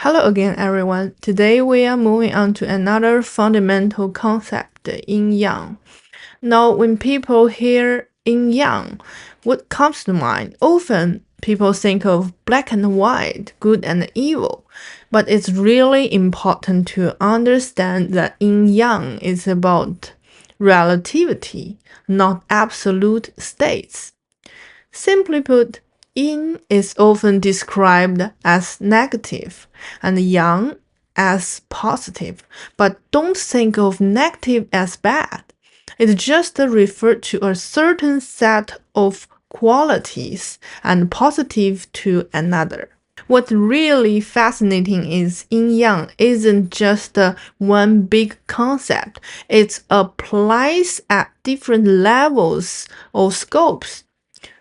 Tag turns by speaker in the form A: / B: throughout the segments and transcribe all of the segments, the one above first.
A: Hello again, everyone. Today we are moving on to another fundamental concept, the yin-yang. Now, when people hear yin-yang, what comes to mind? Often, people think of black and white, good and evil. But it's really important to understand that yin-yang is about relativity, not absolute states. Simply put, yin is often described as negative and yang as positive, but don't think of negative as bad. It just refers to a certain set of qualities and positive to another. What's really fascinating is yin-yang isn't just one big concept. It applies at different levels or scopes.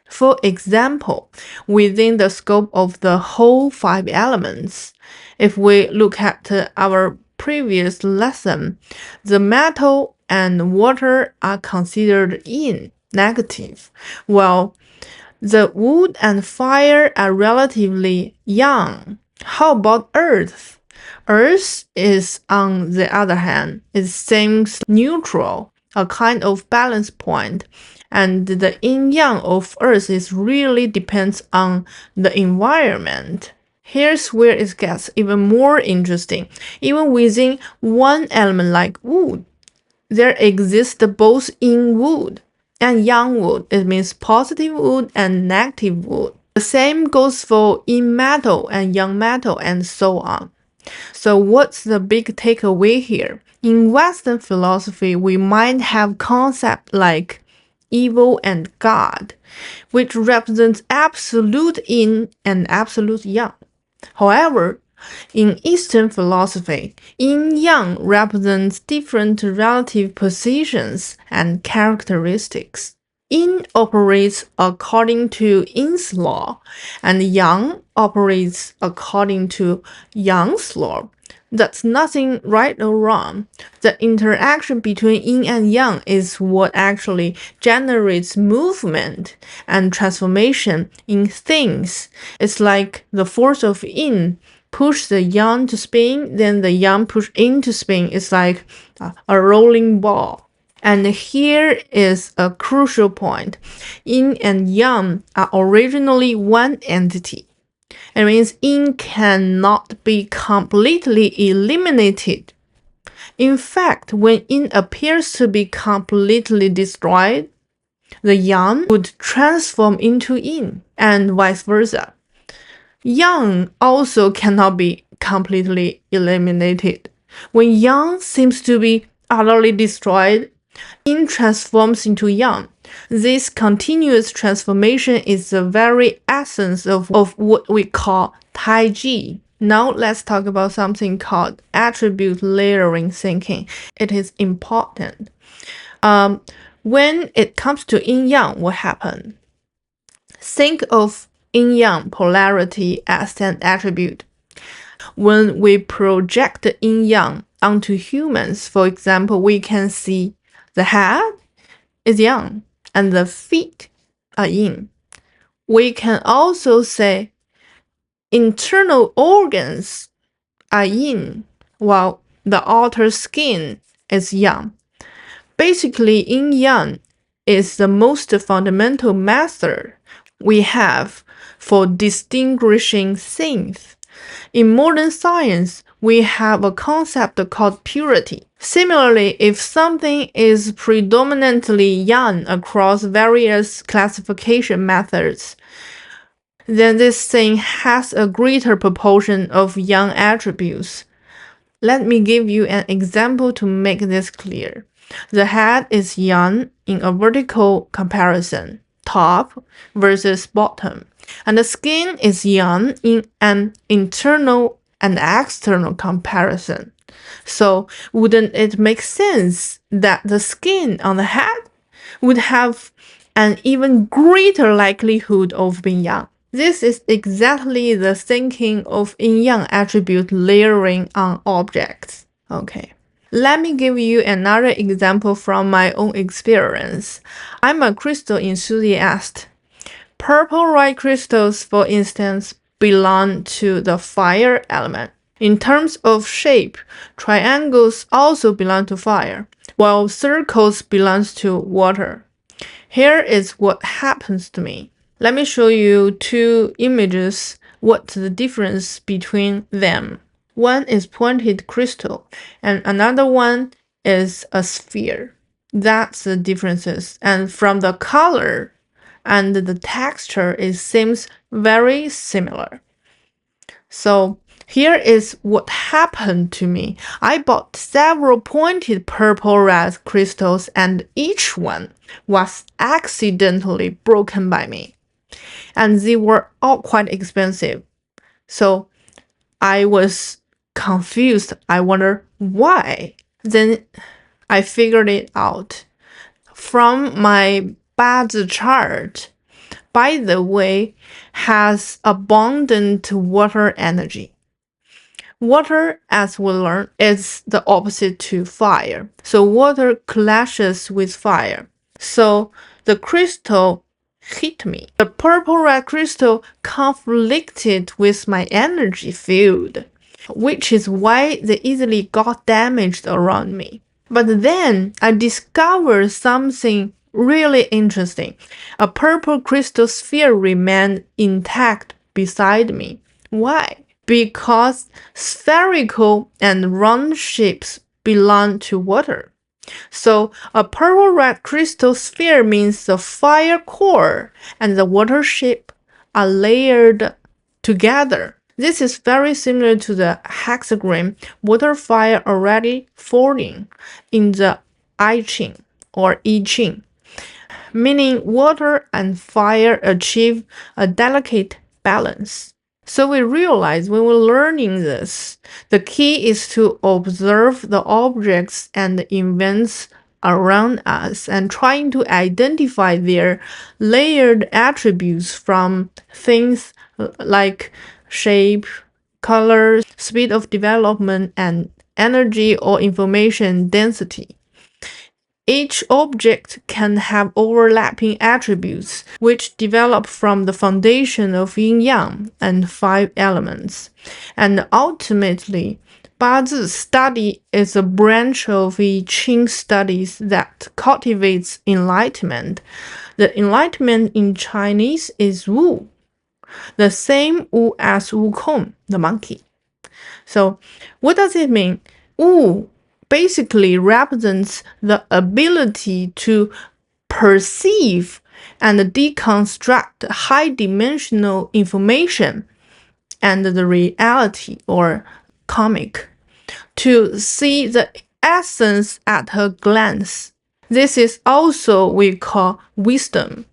A: For example, within the scope of the whole 5 elements, if we look at our previous lesson, the metal and water are considered yin, negative, while the wood and fire are relatively yang. How about earth? Earth is, on the other hand, it seems neutral, a kind of balance point, and the yin-yang of earth is really depends on the environment. Here's where it gets even more interesting. Even within one element like wood, there exists both yin wood and yang wood. It means positive wood and negative wood. The same goes for yin metal and yang metal and so on. So what's the big takeaway here? In Western philosophy, we might have concepts like evil and God, which represents absolute yin and absolute yang. However, in Eastern philosophy, yin-yang represents different relative positions and characteristics. Yin operates according to Yin's law, and yang operates according to Yang's law. That's nothing right or wrong. The interaction between yin and yang is what actually generates movement and transformation in things. It's like the force of yin push the yang to spin, then the yang push in to spin. It's like a rolling ball. And here is a crucial point. Yin and yang are originally one entity. It means yin cannot be completely eliminated. In fact, when yin appears to be completely destroyed, the yang would transform into yin, and vice versa. Yang also cannot be completely eliminated. When yang seems to be utterly destroyed, yin transforms into yang. This continuous transformation is the very essence of what we call Taiji. Now let's talk about something called attribute layering thinking. It is important. When it comes to yin-yang, what happens? Think of yin-yang polarity as an attribute. When we project yin-yang onto humans, for example, we can see the head is yang and the feet are yin. We can also say internal organs are yin, while the outer skin is yang. Basically, yin-yang is the most fundamental method we have for distinguishing things. In modern science, we have a concept called purity. Similarly, if something is predominantly yang across various classification methods, then this thing has a greater proportion of yang attributes. Let me give you an example to make this clear. The head is yang in a vertical comparison, top versus bottom, and the skin is yang in an internal and external comparison. So wouldn't it make sense that the skin on the head would have an even greater likelihood of being yang? This is exactly the thinking of yin-yang attribute layering on objects. Okay. Let me give you another example from my own experience. I'm a crystal enthusiast. Purple-white crystals, for instance, belong to the fire element. In terms of shape, triangles also belong to fire, while circles belong to water. Here is what happens to me. Let me show you two images, what's the difference between them. One is pointed crystal, and another one is a sphere. That's the differences. And from the color and the texture, it seems very similar. So here is what happened to me. I bought several pointed purple red crystals, and each one was accidentally broken by me. And they were all quite expensive. So I was confused. I wonder why. Then I figured it out. From my Bazi chart, by the way, has abundant water energy. Water, as we learned, is the opposite to fire. So water clashes with fire. So the crystal hit me. The purple red crystal conflicted with my energy field, which is why they easily got damaged around me. But then I discovered something really interesting. A purple crystal sphere remained intact beside me. Why? Because spherical and round shapes belong to water. So a purple red crystal sphere means the fire core and the water shape are layered together. This is very similar to the hexagram water fire already forming in the I Ching or I Ching, meaning water and fire achieve a delicate balance. So we realize when we're learning this, the key is to observe the objects and the events around us and trying to identify their layered attributes from things like shape, color, speed of development, and energy or information density. Each object can have overlapping attributes, which develop from the foundation of Yinyang and 5 elements. And ultimately, Bazi study is a branch of I Ching studies that cultivates enlightenment. The enlightenment in Chinese is Wu, the same Wu as Wukong, the monkey. So what does it mean? Wu basically represents the ability to perceive and deconstruct high-dimensional information and the reality or comic, to see the essence at a glance. This is also we call wisdom.